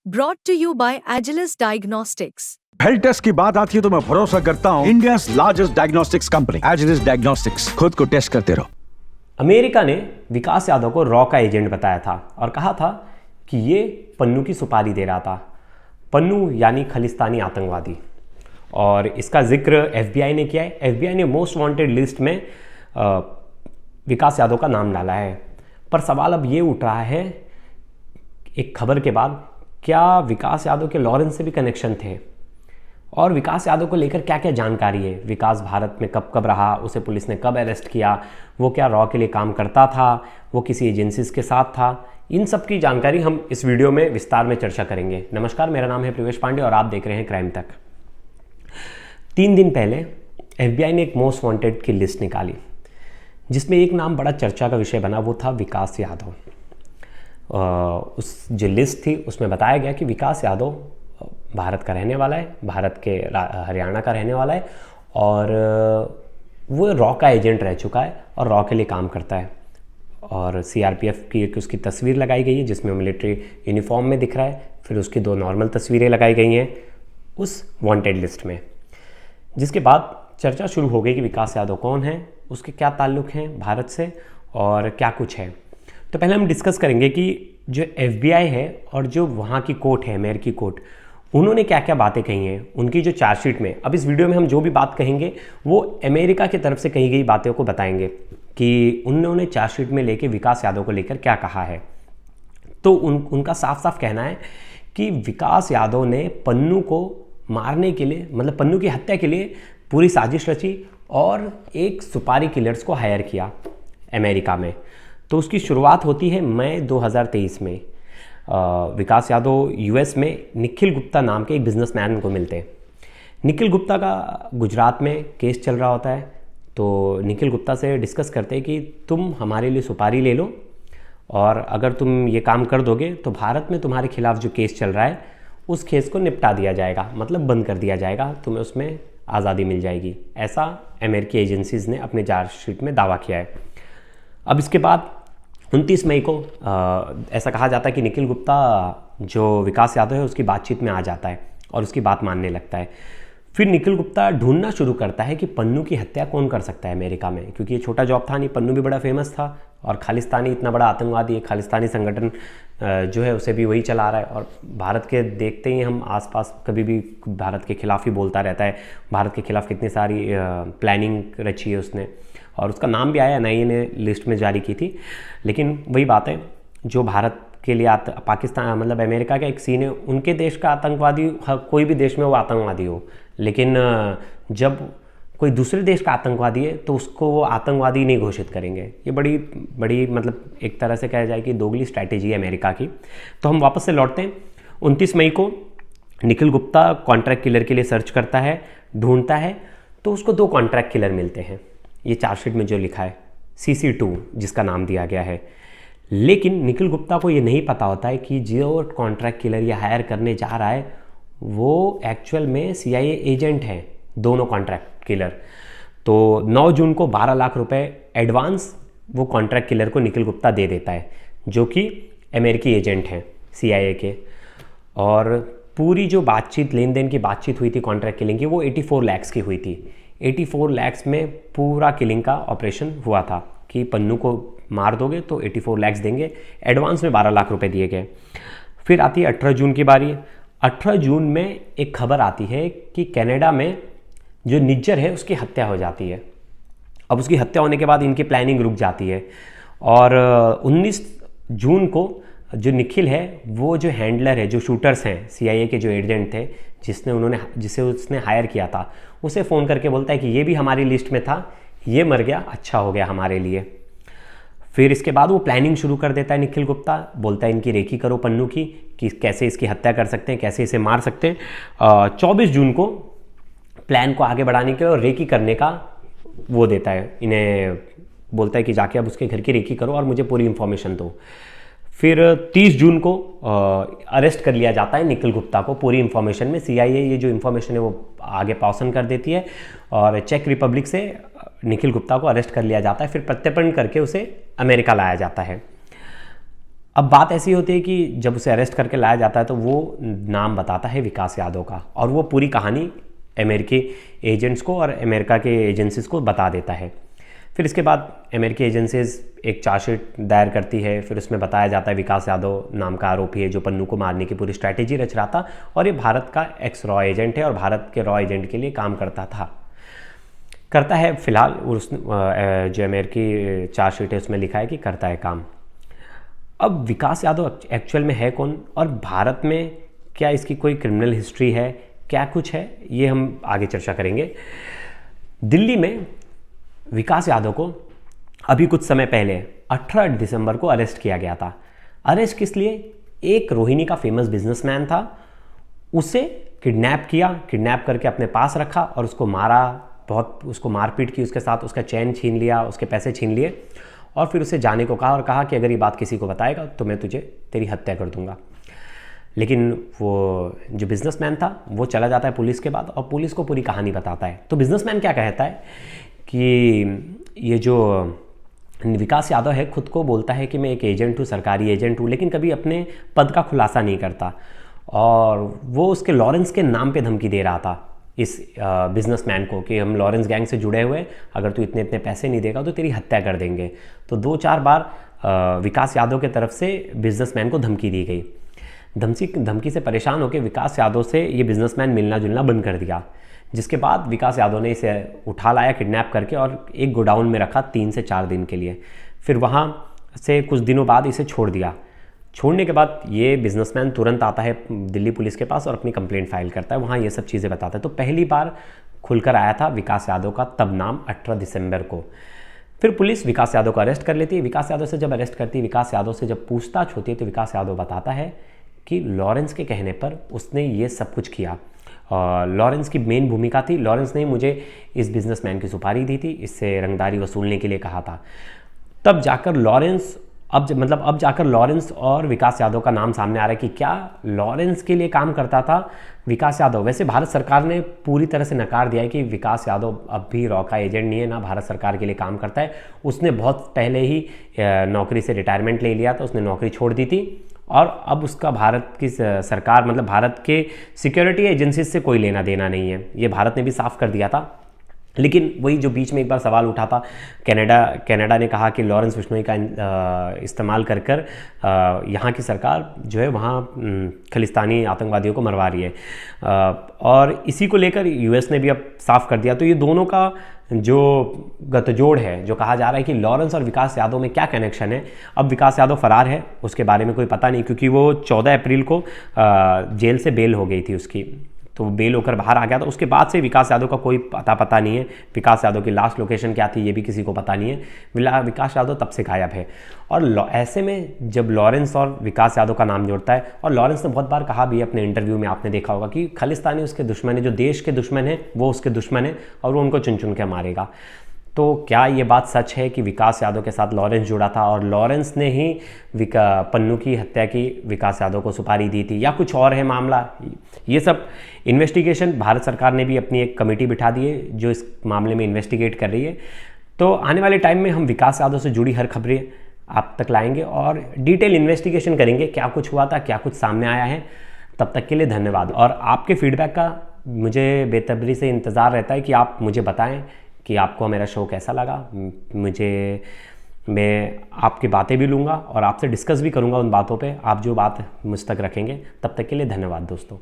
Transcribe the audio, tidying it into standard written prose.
brought to you by Agilus Diagnostics. Health test की बात आती है तो मैं भरोसा करता हूँ India's largest diagnostics company Agilus Diagnostics. खुद को टेस्ट करते रहो। अमेरिका ने विकास यादव को रॉ का एजेंट बताया था और कहा था कि ये पन्नू की सुपारी दे रहा था। पन्नू यानी खालिस्तानी आतंकवादी, और इसका जिक्र एफबीआई ने किया है। एफबीआई ने मोस्ट वांटेड लिस्ट में विकास यादव का नाम डाला है। पर सवाल अब ये उठ रहा है एक खबर के बाद, क्या विकास यादव के लॉरेंस से भी कनेक्शन थे और विकास यादव को लेकर क्या क्या जानकारी है। विकास भारत में कब कब रहा, उसे पुलिस ने कब अरेस्ट किया, वो क्या रॉ के लिए काम करता था, वो किसी एजेंसीज के साथ था। इन सब की जानकारी हम इस वीडियो में विस्तार में चर्चा करेंगे। नमस्कार, मेरा नाम है प्रवेश पांडे और आप देख रहे हैं क्राइम तक। 3 दिन पहले एफबीआई ने एक मोस्ट वांटेड की लिस्ट निकाली जिसमें एक नाम बड़ा चर्चा का विषय बना, वो था विकास यादव। उस जो लिस्ट थी उसमें बताया गया कि विकास यादव भारत का रहने वाला है, भारत के हरियाणा का रहने वाला है और वो रॉ का एजेंट रह चुका है और रॉ के लिए काम करता है। और सीआरपीएफ की एक उसकी तस्वीर लगाई गई है जिसमें मिलिट्री यूनिफॉर्म में दिख रहा है। फिर उसकी 2 नॉर्मल तस्वीरें लगाई गई हैं उस वांटेड लिस्ट में, जिसके बाद चर्चा शुरू हो गई कि विकास यादव कौन है, उसके क्या ताल्लुक़ हैं भारत से और क्या कुछ है। तो पहले हम डिस्कस करेंगे कि जो एफबीआई है और जो वहाँ की कोर्ट है, अमेरिकी कोर्ट, उन्होंने क्या क्या बातें कही हैं उनकी जो चार्जशीट में। अब इस वीडियो में हम जो भी बात कहेंगे वो अमेरिका की तरफ से कही गई बातों को बताएंगे कि उन्होंने चार्जशीट में लेके विकास यादव को लेकर क्या कहा है। तो उनका साफ साफ कहना है कि विकास यादव ने पन्नू को मारने के लिए, मतलब पन्नू की हत्या के लिए पूरी साजिश रची और एक सुपारी किलर्स को हायर किया अमेरिका में। तो उसकी शुरुआत होती है मई 2023 में। विकास यादव यूएस में निखिल गुप्ता नाम के एक बिजनेसमैन को मिलते हैं। निखिल गुप्ता का गुजरात में केस चल रहा होता है, तो निखिल गुप्ता से डिस्कस करते हैं कि तुम हमारे लिए सुपारी ले लो और अगर तुम ये काम कर दोगे तो भारत में तुम्हारे खिलाफ जो केस चल रहा है उस केस को निपटा दिया जाएगा, मतलब बंद कर दिया जाएगा, तुम्हें उसमें आज़ादी मिल जाएगी। ऐसा अमेरिकी एजेंसीज़ ने अपने चार्जशीट में दावा किया है। अब इसके बाद 29 मई को ऐसा कहा जाता है कि निखिल गुप्ता जो विकास यादव है उसकी बातचीत में आ जाता है और उसकी बात मानने लगता है। फिर निखिल गुप्ता ढूंढना शुरू करता है कि पन्नू की हत्या कौन कर सकता है अमेरिका में, क्योंकि ये छोटा जॉब था नहीं। पन्नू भी बड़ा फेमस था और खालिस्तानी इतना बड़ा आतंकवादी है, खालिस्तानी संगठन जो है उसे भी वही चला रहा है और भारत के देखते ही हम आसपास कभी भी भारत के खिलाफ ही बोलता रहता है। भारत के खिलाफ कितनी सारी प्लानिंग रची है उसने और उसका नाम भी आया, एनआईए ने लिस्ट में जारी की थी। लेकिन वही बात है, जो भारत के लिए पाकिस्तान मतलब अमेरिका का एक सीन है, उनके देश का आतंकवादी कोई भी देश में वो आतंकवादी हो, लेकिन जब कोई दूसरे देश का आतंकवादी है तो उसको वो आतंकवादी नहीं घोषित करेंगे। ये बड़ी बड़ी मतलब एक तरह से कहा जाए कि दोगली स्ट्रैटेजी है अमेरिका की। तो हम वापस से लौटते हैं। 29 मई को निखिल गुप्ता कॉन्ट्रैक्ट किलर के लिए सर्च करता है, ढूंढता है, तो उसको 2 कॉन्ट्रैक्ट किलर मिलते हैं। ये चार्जशीट में जो लिखा है CC2 जिसका नाम दिया गया है। लेकिन निखिल गुप्ता को ये नहीं पता होता है कि जो कॉन्ट्रैक्ट किलर ये हायर करने जा रहा है वो एक्चुअल में CIA एजेंट हैं, दोनों कॉन्ट्रैक्ट किलर। तो 9 जून को 12 लाख रुपए एडवांस वो कॉन्ट्रैक्ट किलर को निखिल गुप्ता दे देता है, जो कि अमेरिकी एजेंट हैं CIA के। और पूरी जो बातचीत, लेन देन की बातचीत हुई थी कॉन्ट्रैक्ट किलिंग की, वो 84 लाख की हुई थी। 84 लाख में पूरा किलिंग का ऑपरेशन हुआ था कि पन्नू को मार दोगे तो 84 लाख देंगे। एडवांस में 12 लाख रुपए दिए गए। फिर आती है 18 जून की बारी। 18 जून में एक खबर आती है कि कनाडा में जो निज्जर है उसकी हत्या हो जाती है। अब उसकी हत्या होने के बाद इनकी प्लानिंग रुक जाती है और 19 जून को जो निखिल है, वो जो हैंडलर है, जो शूटर्स हैं, CIA के जो एजेंट थे जिसे उसने हायर किया था, उसे फ़ोन करके बोलता है कि ये भी हमारी लिस्ट में था, ये मर गया, अच्छा हो गया हमारे लिए। फिर इसके बाद वो प्लानिंग शुरू कर देता है निखिल गुप्ता, बोलता है इनकी रेकी करो पन्नू की, कि कैसे इसकी हत्या कर सकते हैं, कैसे इसे मार सकते हैं। 24 जून को प्लान को आगे बढ़ाने के लिए और रेकी करने का वो देता है इन्हें, बोलता है कि जाके अब उसके घर की रेकी करो और मुझे पूरी इंफॉर्मेशन दो। फिर 30 जून को अरेस्ट कर लिया जाता है निखिल गुप्ता को पूरी इंफॉर्मेशन में। CIA ये जो इंफॉर्मेशन है वो आगे पासन कर देती है और चेक रिपब्लिक से निखिल गुप्ता को अरेस्ट कर लिया जाता है। फिर प्रत्यर्पण करके उसे अमेरिका लाया जाता है। अब बात ऐसी होती है कि जब उसे अरेस्ट करके लाया जाता है तो वो नाम बताता है विकास यादव का, और वो पूरी कहानी अमेरिकी एजेंट्स को और अमेरिका के एजेंसीज को बता देता है। फिर इसके बाद अमेरिकी एजेंसीज एक चार्जशीट दायर करती है, फिर उसमें बताया जाता है विकास यादव नाम का आरोपी है जो पन्नू को मारने की पूरी स्ट्रैटेजी रच रहा था, और ये भारत का एक्स रॉ एजेंट है और भारत के रॉ एजेंट के लिए काम करता है फिलहाल। उस जो अमेरिकी चार्जशीट है उसमें लिखा है कि करता है काम। अब विकास यादव एक्चुअल में है कौन, और भारत में क्या इसकी कोई क्रिमिनल हिस्ट्री है, क्या कुछ है, ये हम आगे चर्चा करेंगे। दिल्ली में विकास यादव को अभी कुछ समय पहले 18 दिसंबर को अरेस्ट किया गया था। अरेस्ट किस लिए? एक रोहिणी का फेमस बिजनेसमैन था, उसे किडनैप किया, किडनैप करके अपने पास रखा और उसको मारा, बहुत उसको मारपीट की उसके साथ, उसका चैन छीन लिया, उसके पैसे छीन लिए, और फिर उसे जाने को कहा और कहा कि अगर ये बात किसी को बताएगा तो मैं तेरी हत्या कर दूंगा। लेकिन वो जो बिजनेसमैन था वो चला जाता है पुलिस के बाद, और पुलिस को पूरी कहानी बताता है। तो बिजनेसमैन क्या कहता है कि ये जो विकास यादव है खुद को बोलता है कि मैं एक एजेंट हूँ, सरकारी एजेंट हूँ, लेकिन कभी अपने पद का खुलासा नहीं करता, और वो उसके लॉरेंस के नाम पे धमकी दे रहा था इस बिजनेसमैन को कि हम लॉरेंस गैंग से जुड़े हुए, अगर तू इतने इतने पैसे नहीं देगा तो तेरी हत्या कर देंगे। तो 2-4 बार विकास यादव की तरफ से बिजनेसमैन को धमकी दी गई। धमकी से परेशान होकर विकास यादव से ये बिजनेसमैन मिलना जुलना बंद कर दिया, जिसके बाद विकास यादव ने इसे उठा लाया किडनैप करके और एक गोडाउन में रखा 3 से 4 दिन के लिए। फिर वहाँ से कुछ दिनों बाद इसे छोड़ दिया। छोड़ने के बाद ये बिजनेसमैन तुरंत आता है दिल्ली पुलिस के पास और अपनी कंप्लेंट फाइल करता है, वहाँ ये सब चीज़ें बताता है। तो पहली बार खुलकर आया था विकास यादव का तब नाम 18 दिसंबर को। फिर पुलिस विकास यादव को अरेस्ट कर लेती है। विकास यादव से जब अरेस्ट करती है, विकास यादव से जब पूछताछ होती है तो विकास यादव बताता है कि लॉरेंस के कहने पर उसने ये सब कुछ किया। लॉरेंस की मेन भूमिका थी, लॉरेंस ने मुझे इस बिजनेसमैन की सुपारी दी थी, इससे रंगदारी वसूलने के लिए कहा था। तब जाकर लॉरेंस अब जाकर लॉरेंस और विकास यादव का नाम सामने आ रहा है कि क्या लॉरेंस के लिए काम करता था विकास यादव। वैसे भारत सरकार ने पूरी तरह से नकार दिया है कि विकास यादव अब भी रॉ का एजेंट नहीं है, ना भारत सरकार के लिए काम करता है। उसने बहुत पहले ही नौकरी से रिटायरमेंट ले लिया था, उसने नौकरी छोड़ दी थी, और अब उसका भारत की सरकार भारत के सिक्योरिटी एजेंसी से कोई लेना देना नहीं है, ये भारत ने भी साफ कर दिया था। लेकिन वही जो बीच में एक बार सवाल उठा था, कनाडा ने कहा कि लॉरेंस बिश्नोई का इस्तेमाल कर यहाँ की सरकार जो है वहाँ खलिस्तानी आतंकवादियों को मरवा रही है, और इसी को लेकर यूएस ने भी अब साफ कर दिया। तो ये दोनों का जो गठजोड़ है, जो कहा जा रहा है कि लॉरेंस और विकास यादव में क्या कनेक्शन है। अब विकास यादव फरार है, उसके बारे में कोई पता नहीं, क्योंकि वो 14 अप्रैल को जेल से बेल हो गई थी उसकी, तो बेल होकर बाहर आ गया था। उसके बाद से विकास यादव का कोई पता नहीं है। विकास यादव की लास्ट लोकेशन क्या थी ये भी किसी को पता नहीं है। विकास यादव तब से गायब है। और ऐसे में जब लॉरेंस और विकास यादव का नाम जोड़ता है, और लॉरेंस ने बहुत बार कहा भी अपने इंटरव्यू में, आपने देखा होगा कि खालिस्तानी उसके दुश्मन है, जो देश के दुश्मन है वो उसके दुश्मन है और वो उनको चुन चुन के मारेगा। तो क्या ये बात सच है कि विकास यादव के साथ लॉरेंस जुड़ा था और लॉरेंस ने ही पन्नू की हत्या की, विकास यादव को सुपारी दी थी, या कुछ और है मामला? ये सब इन्वेस्टिगेशन भारत सरकार ने भी अपनी एक कमेटी बिठा दी है जो इस मामले में इन्वेस्टिगेट कर रही है। तो आने वाले टाइम में हम विकास यादव से जुड़ी हर खबरें आप तक लाएंगे और डिटेल इन्वेस्टिगेशन करेंगे, क्या कुछ हुआ था, क्या कुछ सामने आया है। तब तक के लिए धन्यवाद। और आपके फीडबैक का मुझे बेतबरी से इंतज़ार रहता है कि आप मुझे बताएं कि आपको मेरा शो कैसा लगा। मैं आपकी बातें भी लूँगा और आपसे डिस्कस भी करूँगा उन बातों पे, आप जो बात मुझ तक रखेंगे। तब तक के लिए धन्यवाद दोस्तों।